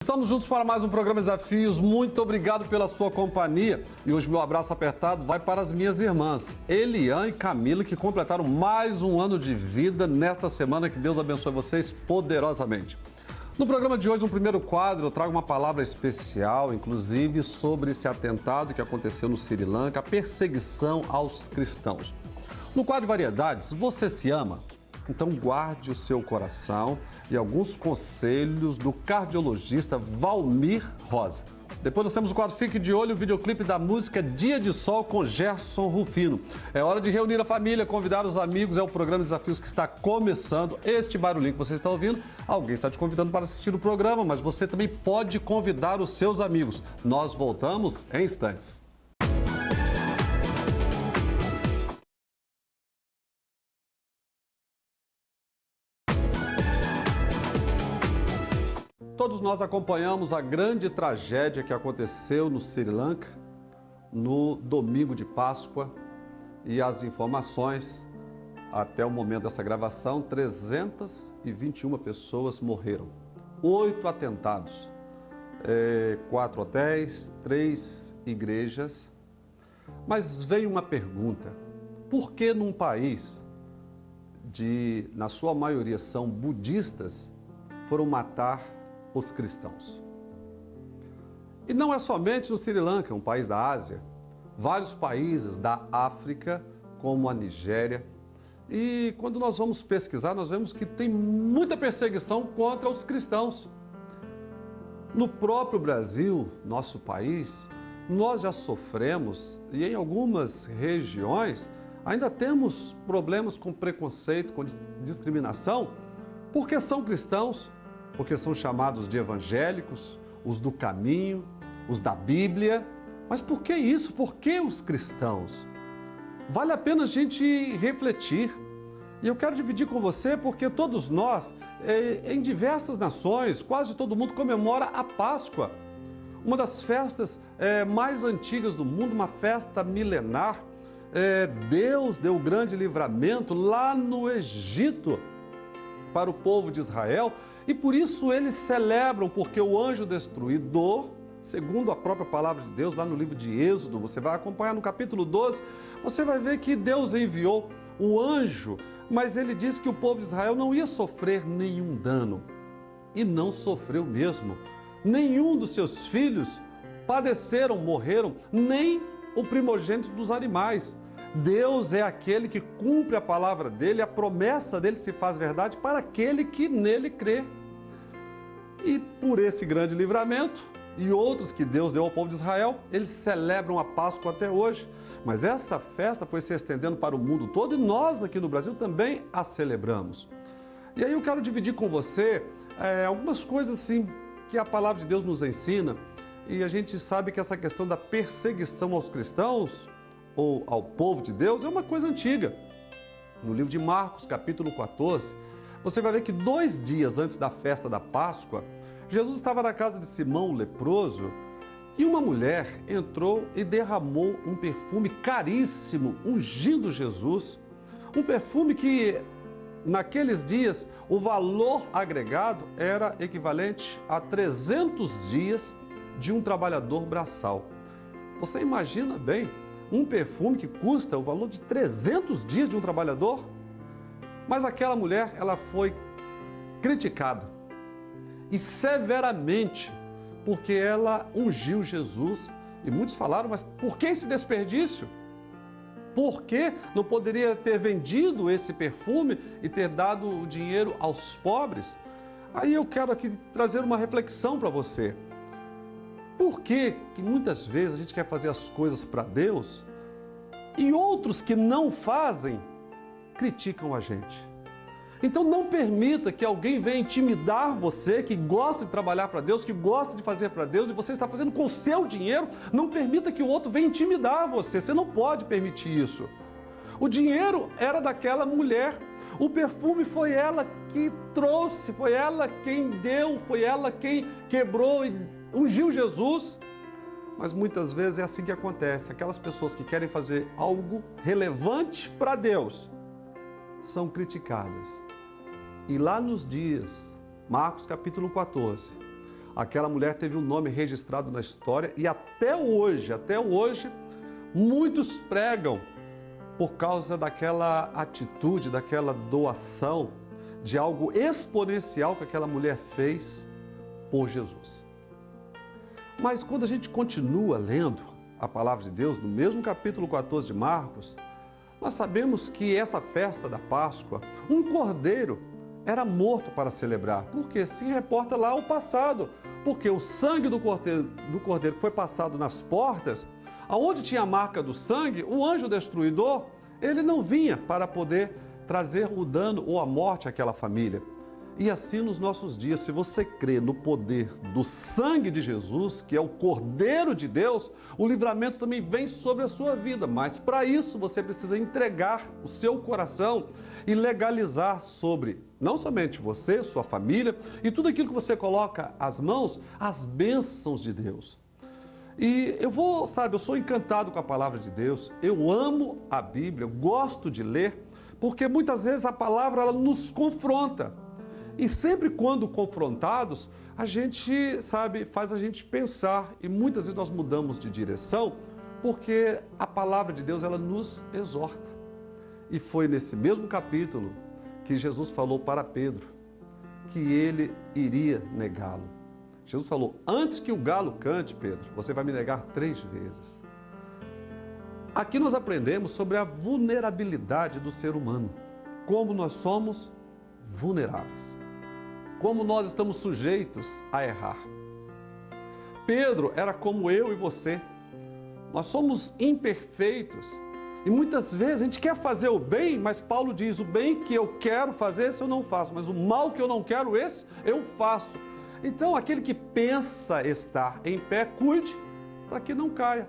Estamos juntos para mais um programa Desafios. Muito obrigado pela sua companhia. E hoje meu abraço apertado vai para as minhas irmãs, Elian e Camila, que completaram mais um ano de vida nesta semana. Que Deus abençoe vocês poderosamente. No programa de hoje, no primeiro quadro, eu trago uma palavra especial, inclusive, sobre esse atentado que aconteceu no Sri Lanka, a perseguição aos cristãos. No quadro de variedades, você se ama? Então guarde o seu coração e alguns conselhos do cardiologista Valmir Rosa. Depois nós temos o quadro Fique de Olho, o videoclipe da música Dia de Sol com Gerson Rufino. É hora de reunir a família, convidar os amigos, é o programa Desafios que está começando. Este barulhinho que você está ouvindo, alguém está te convidando para assistir o programa, mas você também pode convidar os seus amigos. Nós voltamos em instantes. Todos nós acompanhamos a grande tragédia que aconteceu no Sri Lanka no domingo de Páscoa e as informações, até o momento dessa gravação, 321 pessoas morreram. 8 atentados, 4 hotéis, 3 igrejas. Mas vem uma pergunta: por que num país na sua maioria são budistas, foram matar os cristãos? E não é somente no Sri Lanka, um país da Ásia, vários países da África, como a Nigéria. E quando nós vamos pesquisar, nós vemos que tem muita perseguição contra os cristãos. No próprio Brasil, nosso país, nós já sofremos, e em algumas regiões ainda temos problemas com preconceito, com discriminação, porque são cristãos, porque são chamados de evangélicos, os do caminho, os da Bíblia. Mas por que isso? Por que os cristãos? Vale a pena a gente refletir. E eu quero dividir com você porque todos nós, em diversas nações, quase todo mundo comemora a Páscoa. Uma das festas mais antigas do mundo, uma festa milenar. Deus deu o grande livramento lá no Egito para o povo de Israel. E por isso eles celebram, porque o anjo destruidor, segundo a própria palavra de Deus, lá no livro de Êxodo, você vai acompanhar no capítulo 12, você vai ver que Deus enviou o anjo, mas ele disse que o povo de Israel não ia sofrer nenhum dano. E não sofreu mesmo. Nenhum dos seus filhos padeceram, morreram, nem o primogênito dos animais. Deus é aquele que cumpre a palavra dele, a promessa dele se faz verdade para aquele que nele crê. E por esse grande livramento e outros que Deus deu ao povo de Israel, eles celebram a Páscoa até hoje. Mas essa festa foi se estendendo para o mundo todo e nós aqui no Brasil também a celebramos. E aí eu quero dividir com você algumas coisas assim que a palavra de Deus nos ensina. E a gente sabe que essa questão da perseguição aos cristãos ou ao povo de Deus é uma coisa antiga. No livro de Marcos, capítulo 14, você vai ver que 2 dias antes da festa da Páscoa, Jesus estava na casa de Simão, o leproso, e uma mulher entrou e derramou um perfume caríssimo, ungindo Jesus. Um perfume que, naqueles dias, o valor agregado era equivalente a 300 dias de um trabalhador braçal. Você imagina bem, um perfume que custa o valor de 300 dias de um trabalhador? Mas aquela mulher, ela foi criticada, e severamente, porque ela ungiu Jesus. E muitos falaram, mas por que esse desperdício? Por que não poderia ter vendido esse perfume e ter dado o dinheiro aos pobres? Aí eu quero aqui trazer uma reflexão para você. Por que muitas vezes a gente quer fazer as coisas para Deus e outros que não fazem criticam a gente? Então não permita que alguém venha intimidar você, que gosta de trabalhar para Deus, que gosta de fazer para Deus, e você está fazendo com o seu dinheiro. Não permita que o outro venha intimidar você não pode permitir isso. O dinheiro era daquela mulher, o perfume foi ela que trouxe, foi ela quem deu, foi ela quem quebrou e ungiu Jesus. Mas muitas vezes é assim que acontece, aquelas pessoas que querem fazer algo relevante para Deus são criticadas. E lá nos dias, Marcos capítulo 14, Aquela mulher teve um nome registrado na história e até hoje, muitos pregam por causa daquela atitude, daquela doação, de algo exponencial que aquela mulher fez por Jesus. Mas quando a gente continua lendo a palavra de Deus, no mesmo capítulo 14 de Marcos, nós sabemos que essa festa da Páscoa, um cordeiro era morto para celebrar, porque se reporta lá ao passado, porque o sangue do cordeiro que foi passado nas portas, aonde tinha a marca do sangue, o anjo destruidor, ele não vinha para poder trazer o dano ou a morte àquela família. E assim nos nossos dias, se você crê no poder do sangue de Jesus, que é o Cordeiro de Deus, o livramento também vem sobre a sua vida. Mas para isso você precisa entregar o seu coração e legalizar sobre não somente você, sua família e tudo aquilo que você coloca às mãos, as bênçãos de Deus. E eu sou encantado com a palavra de Deus, eu amo a Bíblia, eu gosto de ler, porque muitas vezes a palavra ela nos confronta. E sempre quando confrontados, a gente, faz a gente pensar. E muitas vezes nós mudamos de direção, porque a palavra de Deus, ela nos exorta. E foi nesse mesmo capítulo que Jesus falou para Pedro que ele iria negá-lo. Jesus falou, antes que o galo cante, Pedro, você vai me negar 3 vezes. Aqui nós aprendemos sobre a vulnerabilidade do ser humano. Como nós somos vulneráveis. Como nós estamos sujeitos a errar. Pedro era como eu e você. Nós somos imperfeitos. E muitas vezes a gente quer fazer o bem, mas Paulo diz, o bem que eu quero fazer, esse eu não faço. Mas o mal que eu não quero, esse eu faço. Então, aquele que pensa estar em pé, cuide para que não caia.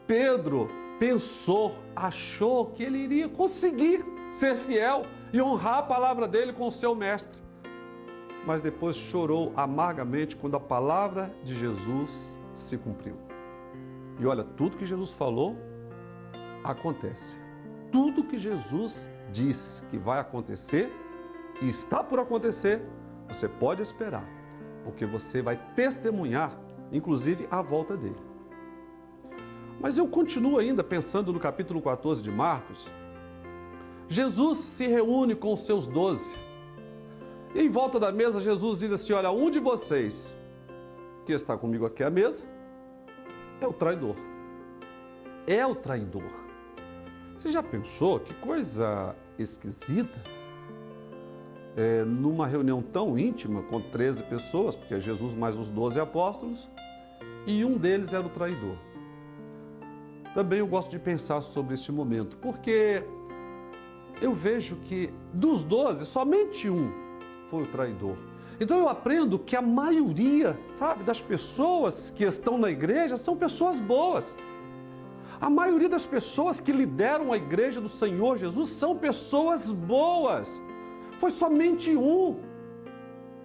Pedro pensou, achou que ele iria conseguir ser fiel e honrar a palavra dele com o seu mestre. Mas depois chorou amargamente quando a palavra de Jesus se cumpriu. E olha, tudo que Jesus falou, acontece. Tudo que Jesus disse que vai acontecer e está por acontecer, você pode esperar, porque você vai testemunhar, inclusive, a volta dele. Mas eu continuo ainda pensando no capítulo 14 de Marcos. Jesus se reúne com os seus 12. E em volta da mesa, Jesus diz assim, olha, um de vocês que está comigo aqui à mesa é o traidor. É o traidor. Você já pensou que coisa esquisita? Numa reunião tão íntima, com 13 pessoas, porque é Jesus mais os 12 apóstolos, e um deles era o traidor. Também eu gosto de pensar sobre este momento, porque eu vejo que dos 12, somente um foi o traidor. Então eu aprendo que a maioria, das pessoas que estão na igreja são pessoas boas. A maioria das pessoas que lideram a igreja do Senhor Jesus são pessoas boas. Foi somente um.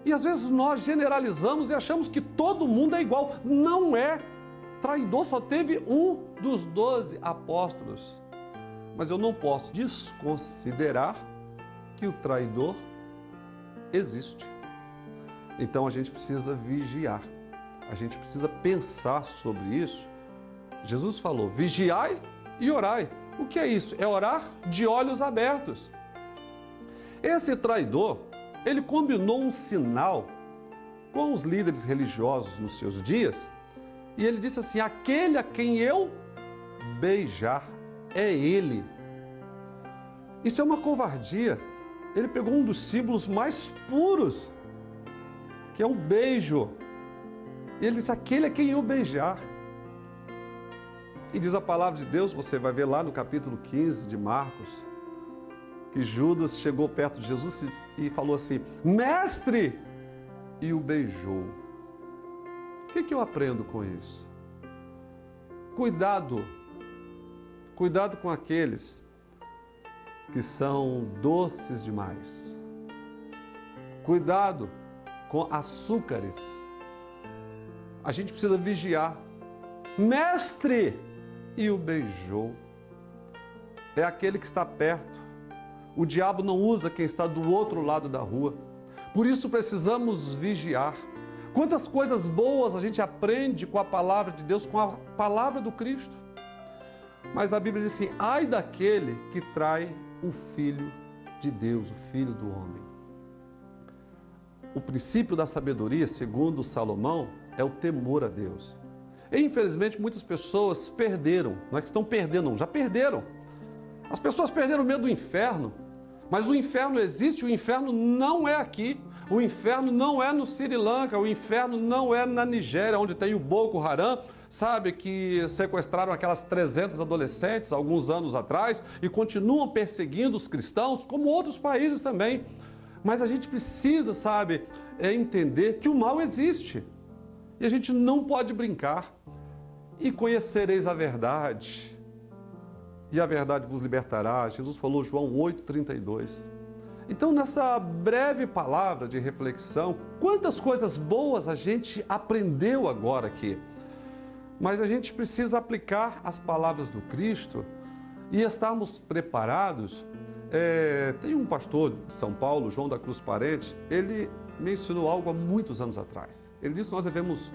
E às vezes nós generalizamos e achamos que todo mundo é igual. Não é. Traidor só teve um dos 12 apóstolos. Mas eu não posso desconsiderar que o traidor existe. Então a gente precisa vigiar. A gente precisa pensar sobre isso. Jesus falou, vigiai e orai. O que é isso? É orar de olhos abertos. Esse traidor, ele combinou um sinal com os líderes religiosos nos seus dias, e ele disse assim, aquele a quem eu beijar é ele. Isso é uma covardia. Ele pegou um dos símbolos mais puros, que é o beijo. E ele disse, aquele a quem eu beijar. E diz a palavra de Deus, você vai ver lá no capítulo 15 de Marcos, que Judas chegou perto de Jesus e falou assim, mestre, e o beijou. O que eu aprendo com isso? Cuidado com aqueles que são doces demais. Cuidado com açúcares. A gente precisa vigiar. Mestre, e o beijou. É aquele que está perto. O diabo não usa quem está do outro lado da rua. Por isso precisamos vigiar. Quantas coisas boas a gente aprende com a palavra de Deus, com a palavra do Cristo. Mas a Bíblia diz assim, ai daquele que trai o Filho de Deus, o Filho do homem. O princípio da sabedoria, segundo Salomão, é o temor a Deus. E, infelizmente, muitas pessoas perderam, não é que estão perdendo, não, já perderam. As pessoas perderam o medo do inferno, mas o inferno existe, o inferno não é aqui. O inferno não é no Sri Lanka, o inferno não é na Nigéria, onde tem o Boko Haram, sabe, que sequestraram aquelas 300 adolescentes alguns anos atrás e continuam perseguindo os cristãos, como outros países também. Mas a gente precisa, sabe, entender que o mal existe e a gente não pode brincar. E conhecereis a verdade, e a verdade vos libertará. Jesus falou, João 8,32. Então, nessa breve palavra de reflexão, quantas coisas boas a gente aprendeu agora aqui. Mas a gente precisa aplicar as palavras do Cristo e estarmos preparados. Tem um pastor de São Paulo, João da Cruz Parente, ele me ensinou algo há muitos anos atrás. Ele disse que nós devemos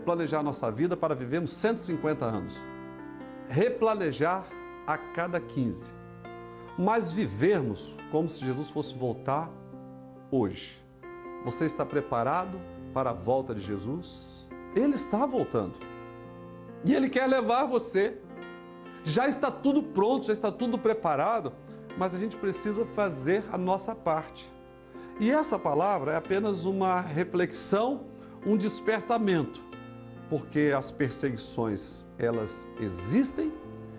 planejar nossa vida para vivermos 150 anos. Replanejar a cada 15. Mas vivermos como se Jesus fosse voltar hoje. Você está preparado para a volta de Jesus? Ele está voltando. E Ele quer levar você. Já está tudo pronto, já está tudo preparado, mas a gente precisa fazer a nossa parte. E essa palavra é apenas uma reflexão, um despertamento, porque as perseguições, elas existem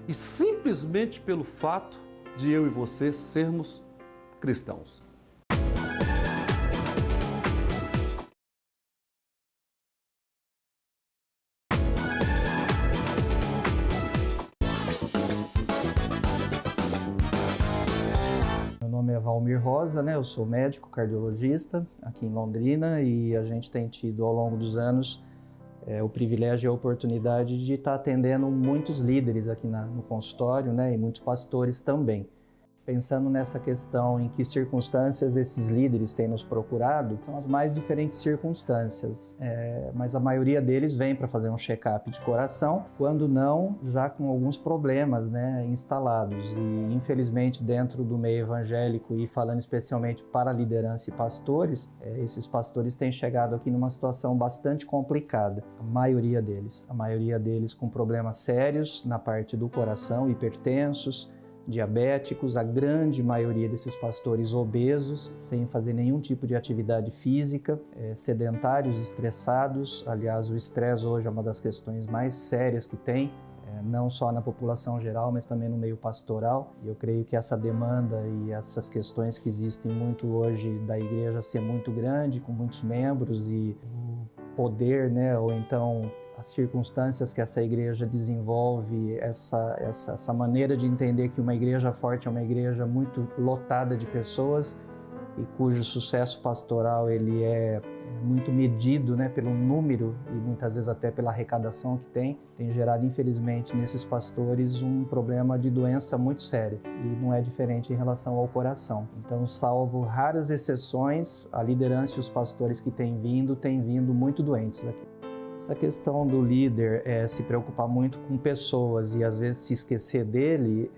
e simplesmente pelo fato de eu e você sermos cristãos. Meu nome é Valmir Rosa, eu sou médico cardiologista aqui em Londrina e a gente tem tido ao longo dos anos o privilégio e a oportunidade de estar atendendo muitos líderes aqui no consultório, e muitos pastores também. Pensando nessa questão em que circunstâncias esses líderes têm nos procurado, são as mais diferentes circunstâncias, mas a maioria deles vem para fazer um check-up de coração, quando não, já com alguns problemas instalados. E infelizmente dentro do meio evangélico e falando especialmente para a liderança e pastores, esses pastores têm chegado aqui numa situação bastante complicada, a maioria deles com problemas sérios na parte do coração, hipertensos, diabéticos, a grande maioria desses pastores obesos, sem fazer nenhum tipo de atividade física, sedentários, estressados. Aliás, o estresse hoje é uma das questões mais sérias que tem, não só na população geral, mas também no meio pastoral. E eu creio que essa demanda e essas questões que existem muito hoje da igreja ser muito grande, com muitos membros e o poder, ou então as circunstâncias que essa igreja desenvolve, essa maneira de entender que uma igreja forte é uma igreja muito lotada de pessoas e cujo sucesso pastoral ele é muito medido pelo número e muitas vezes até pela arrecadação que tem gerado infelizmente nesses pastores um problema de doença muito séria e não é diferente em relação ao coração. Então, salvo raras exceções, a liderança e os pastores que têm vindo muito doentes aqui. Essa questão do líder se preocupar muito com pessoas e às vezes se esquecer dele,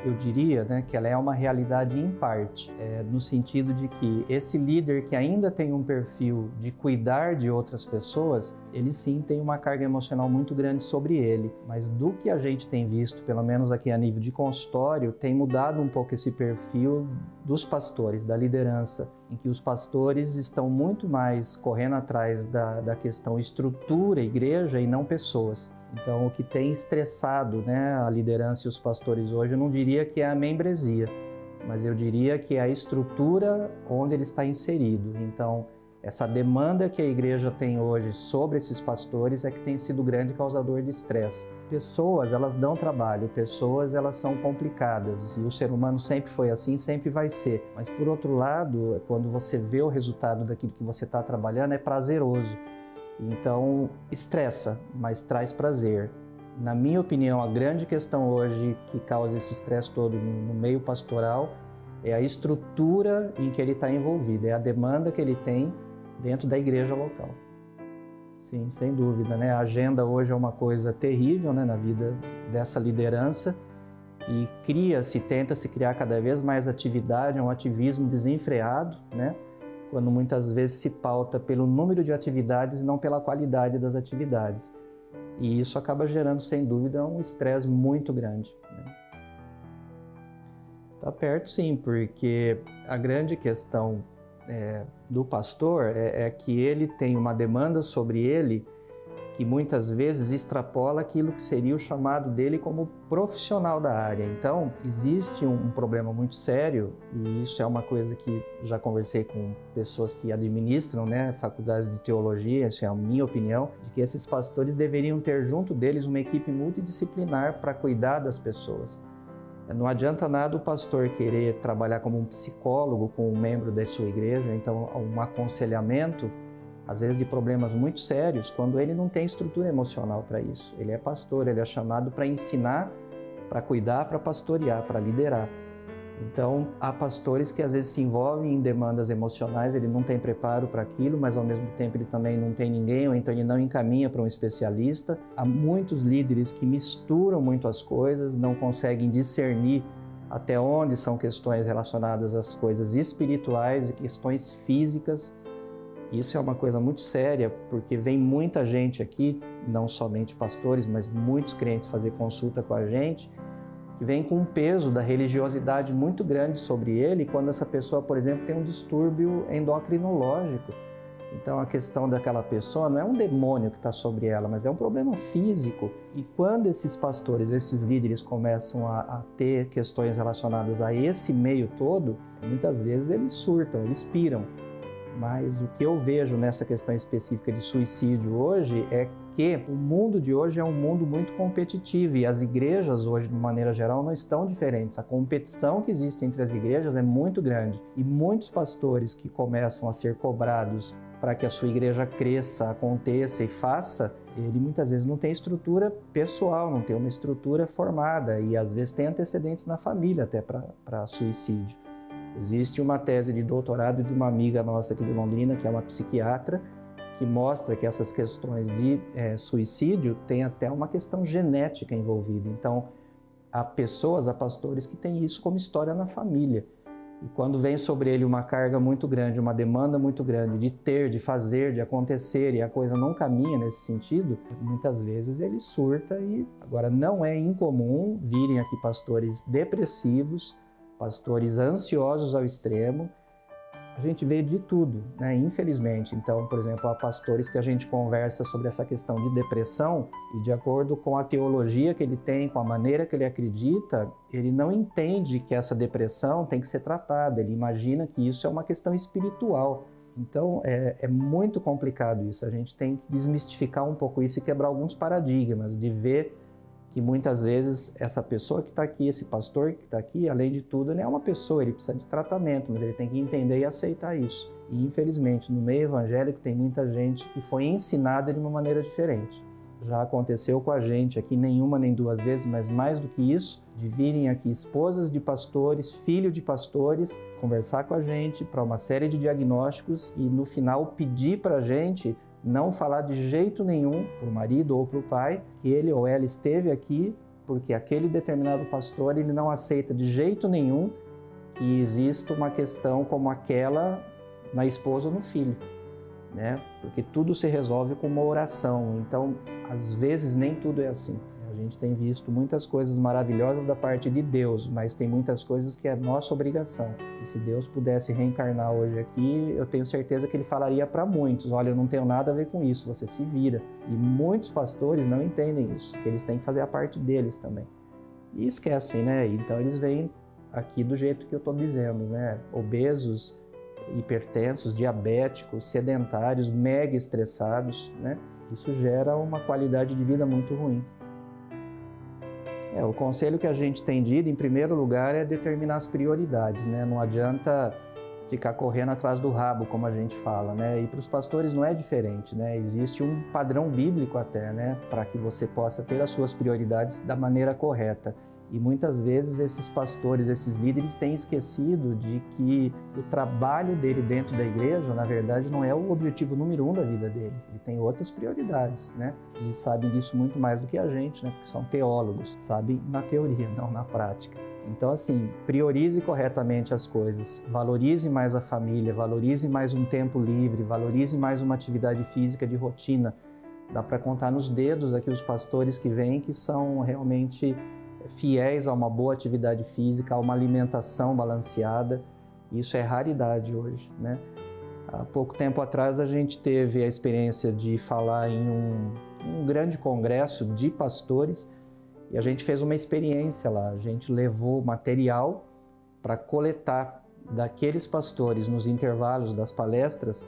eu diria que ela é uma realidade em parte, no sentido de que esse líder que ainda tem um perfil de cuidar de outras pessoas, ele sim tem uma carga emocional muito grande sobre ele, mas do que a gente tem visto, pelo menos aqui a nível de consultório, tem mudado um pouco esse perfil dos pastores, da liderança, em que os pastores estão muito mais correndo atrás da questão estrutura, igreja e não pessoas. Então, o que tem estressado a liderança e os pastores hoje, eu não diria que é a membresia, mas eu diria que é a estrutura onde ele está inserido. Então, essa demanda que a igreja tem hoje sobre esses pastores é que tem sido o grande causador de estresse. Pessoas, elas dão trabalho, pessoas, elas são complicadas e o ser humano sempre foi assim, sempre vai ser. Mas, por outro lado, quando você vê o resultado daquilo que você está trabalhando, é prazeroso. Então, estressa, mas traz prazer. Na minha opinião, a grande questão hoje que causa esse estresse todo no meio pastoral é a estrutura em que ele está envolvido, é a demanda que ele tem dentro da igreja local. Sim, sem dúvida, né? A agenda hoje é uma coisa terrível, né, na vida dessa liderança e tenta-se criar cada vez mais atividade, um ativismo desenfreado, né? Quando muitas vezes se pauta pelo número de atividades e não pela qualidade das atividades. E isso acaba gerando, sem dúvida, um estresse muito grande, né? Tá perto, sim, porque a grande questão do pastor é que ele tem uma demanda sobre ele que muitas vezes extrapola aquilo que seria o chamado dele como profissional da área. Então, existe um problema muito sério, e isso é uma coisa que já conversei com pessoas que administram, né, faculdades de teologia, isso é a minha opinião, de que esses pastores deveriam ter junto deles uma equipe multidisciplinar para cuidar das pessoas. Não adianta nada o pastor querer trabalhar como um psicólogo com um membro da sua igreja, então um aconselhamento, às vezes de problemas muito sérios, quando ele não tem estrutura emocional para isso. Ele é pastor, ele é chamado para ensinar, para cuidar, para pastorear, para liderar. Então, há pastores que às vezes se envolvem em demandas emocionais, ele não tem preparo para aquilo, mas ao mesmo tempo ele também não tem ninguém, ou então ele não encaminha para um especialista. Há muitos líderes que misturam muito as coisas, não conseguem discernir até onde são questões relacionadas às coisas espirituais e questões físicas. Isso é uma coisa muito séria, porque vem muita gente aqui, não somente pastores, mas muitos crentes fazer consulta com a gente, que vem com um peso da religiosidade muito grande sobre ele, quando essa pessoa, por exemplo, tem um distúrbio endocrinológico. Então, a questão daquela pessoa não é um demônio que está sobre ela, mas é um problema físico. E quando esses pastores, esses líderes começam a ter questões relacionadas a esse meio todo, muitas vezes eles surtam, eles piram. Mas o que eu vejo nessa questão específica de suicídio hoje é que o mundo de hoje é um mundo muito competitivo e as igrejas hoje, de maneira geral, não estão diferentes. A competição que existe entre as igrejas é muito grande e muitos pastores que começam a ser cobrados para que a sua igreja cresça, aconteça e faça, ele muitas vezes não tem estrutura pessoal, não tem uma estrutura formada e às vezes tem antecedentes na família até para suicídio. Existe uma tese de doutorado de uma amiga nossa aqui de Londrina, que é uma psiquiatra, que mostra que essas questões de suicídio têm até uma questão genética envolvida. Então, há pessoas, há pastores que têm isso como história na família. E quando vem sobre ele uma carga muito grande, uma demanda muito grande de ter, de fazer, de acontecer, e a coisa não caminha nesse sentido, muitas vezes ele surta. E agora não é incomum virem aqui pastores depressivos, pastores ansiosos ao extremo. A gente vê de tudo, né? Infelizmente. Então, por exemplo, há pastores que a gente conversa sobre essa questão de depressão e de acordo com a teologia que ele tem, com a maneira que ele acredita, ele não entende que essa depressão tem que ser tratada. Ele imagina que isso é uma questão espiritual. Então, é muito complicado isso. A gente tem que desmistificar um pouco isso e quebrar alguns paradigmas de ver que muitas vezes essa pessoa que está aqui, esse pastor que está aqui, além de tudo, ele é uma pessoa, ele precisa de tratamento, mas ele tem que entender e aceitar isso. E infelizmente, no meio evangélico tem muita gente que foi ensinada de uma maneira diferente. Já aconteceu com a gente aqui, nenhuma nem duas vezes, mas mais do que isso, de virem aqui esposas de pastores, filhos de pastores, conversar com a gente para uma série de diagnósticos e no final pedir para a gente não falar de jeito nenhum para o marido ou para o pai que ele ou ela esteve aqui porque aquele determinado pastor ele não aceita de jeito nenhum que exista uma questão como aquela na esposa ou no filho, né? Porque tudo se resolve com uma oração. Então, às vezes nem tudo é assim. A gente tem visto muitas coisas maravilhosas da parte de Deus, mas tem muitas coisas que é nossa obrigação. E se Deus pudesse reencarnar hoje aqui, eu tenho certeza que Ele falaria para muitos, olha, eu não tenho nada a ver com isso, você se vira. E muitos pastores não entendem isso, que eles têm que fazer a parte deles também. E esquecem, né? Então eles vêm aqui do jeito que eu estou dizendo, né? Obesos, hipertensos, diabéticos, sedentários, mega estressados, né? Isso gera uma qualidade de vida muito ruim. O conselho que a gente tem dito, em primeiro lugar, é determinar as prioridades, né? Não adianta ficar correndo atrás do rabo, como a gente fala, né? E para os pastores não é diferente, né? Existe um padrão bíblico até, né? Para que você possa ter as suas prioridades da maneira correta. E muitas vezes esses pastores, esses líderes têm esquecido de que o trabalho dele dentro da igreja, na verdade, não é o objetivo número 1 da vida dele. Ele tem outras prioridades, né? E sabem disso muito mais do que a gente, né? Porque são teólogos, sabem na teoria, não na prática. Então, assim, priorize corretamente as coisas, valorize mais a família, valorize mais um tempo livre, valorize mais uma atividade física de rotina. Dá para contar nos dedos aqui os pastores que vêm que são realmente fiéis a uma boa atividade física, a uma alimentação balanceada. Isso é raridade hoje, né? Há pouco tempo atrás a gente teve a experiência de falar em um grande congresso de pastores e a gente fez uma experiência lá. A gente levou material para coletar daqueles pastores nos intervalos das palestras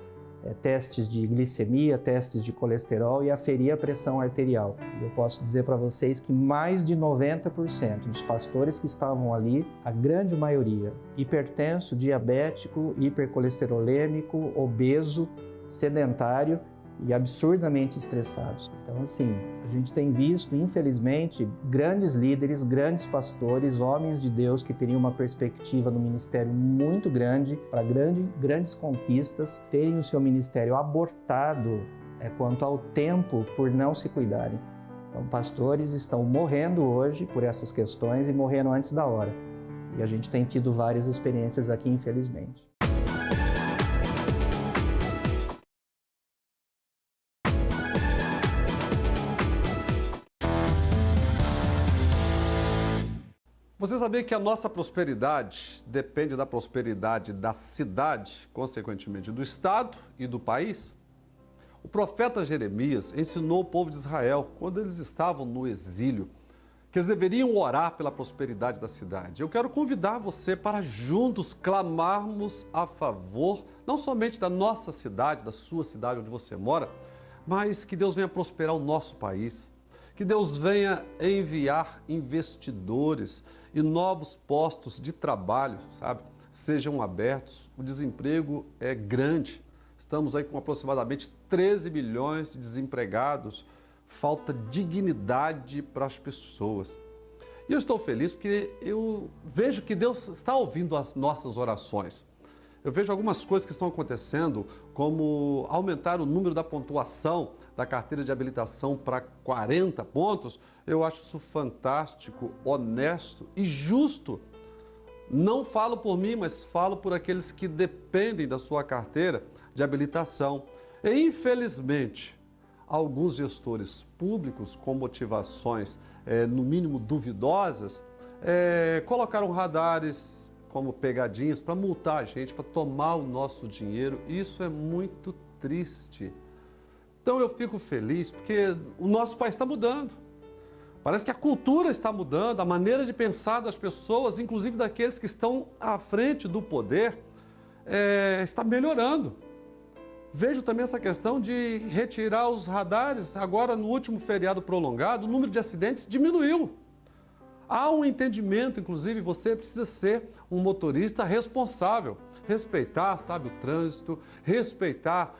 testes de glicemia, testes de colesterol e aferir a pressão arterial. Eu posso dizer para vocês que mais de 90% dos pastores que estavam ali, a grande maioria, hipertenso, diabético, hipercolesterolêmico, obeso, sedentário e absurdamente estressados. Então, assim, a gente tem visto, infelizmente, grandes líderes, grandes pastores, homens de Deus que teriam uma perspectiva no ministério muito grande, para grandes conquistas, terem o seu ministério abortado quanto ao tempo por não se cuidarem. Então, pastores estão morrendo hoje por essas questões e morreram antes da hora. E a gente tem tido várias experiências aqui, infelizmente. Você sabia que a nossa prosperidade depende da prosperidade da cidade, consequentemente do Estado e do país? O profeta Jeremias ensinou o povo de Israel, quando eles estavam no exílio, que eles deveriam orar pela prosperidade da cidade. Eu quero convidar você para juntos clamarmos a favor, não somente da nossa cidade, da sua cidade onde você mora, mas que Deus venha prosperar o nosso país. Que Deus venha enviar investidores e novos postos de trabalho, sabe, sejam abertos. O desemprego é grande. Estamos aí com aproximadamente 13 milhões de desempregados. Falta dignidade para as pessoas. E eu estou feliz porque eu vejo que Deus está ouvindo as nossas orações. Eu vejo algumas coisas que estão acontecendo, como aumentar o número da pontuação da carteira de habilitação para 40 pontos. Eu acho isso fantástico, honesto e justo. Não falo por mim, mas falo por aqueles que dependem da sua carteira de habilitação. E, infelizmente, alguns gestores públicos com motivações, no mínimo duvidosas, colocaram radares como pegadinhas para multar a gente, para tomar o nosso dinheiro. Isso é muito triste. Então eu fico feliz porque o nosso país está mudando. Parece que a cultura está mudando, a maneira de pensar das pessoas, inclusive daqueles que estão à frente do poder, está melhorando. Vejo também essa questão de retirar os radares. Agora, no último feriado prolongado, o número de acidentes diminuiu. Há um entendimento, inclusive, você precisa ser um motorista responsável. Respeitar, sabe, o trânsito, respeitar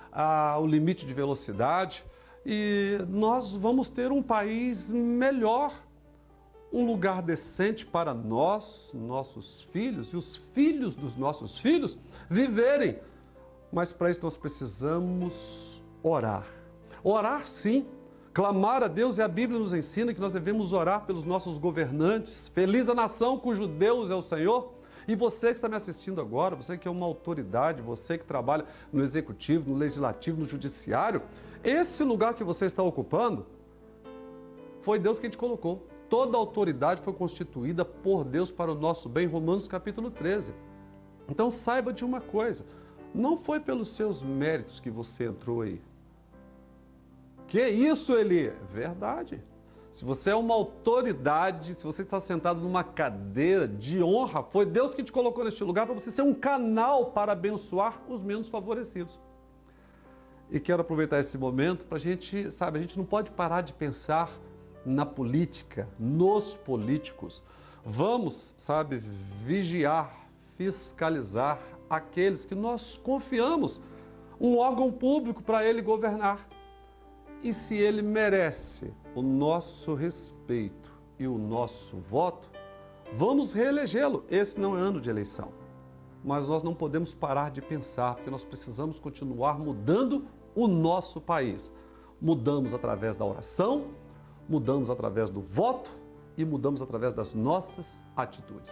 o limite de velocidade. E nós vamos ter um país melhor, um lugar decente para nós, nossos filhos e os filhos dos nossos filhos viverem. Mas para isso nós precisamos orar. Orar, sim. Clamar a Deus, e a Bíblia nos ensina que nós devemos orar pelos nossos governantes. Feliz a nação cujo Deus é o Senhor. E você que está me assistindo agora, você que é uma autoridade, você que trabalha no executivo, no legislativo, no judiciário, esse lugar que você está ocupando, foi Deus quem te colocou. Toda a autoridade foi constituída por Deus para o nosso bem, Romanos capítulo 13. Então saiba de uma coisa, não foi pelos seus méritos que você entrou aí. Que isso, Eli? Verdade. Se você é uma autoridade, se você está sentado numa cadeira de honra, foi Deus que te colocou neste lugar para você ser um canal para abençoar os menos favorecidos. E quero aproveitar esse momento para a gente, sabe, a gente não pode parar de pensar na política, nos políticos. Vamos, sabe, vigiar, fiscalizar aqueles que nós confiamos, um órgão público para ele governar. E se ele merece o nosso respeito e o nosso voto, Vamos reelegê-lo. Esse não é ano de eleição. Mas nós não podemos parar de pensar, porque nós precisamos continuar mudando o nosso país. Mudamos através da oração, mudamos através do voto e mudamos através das nossas atitudes.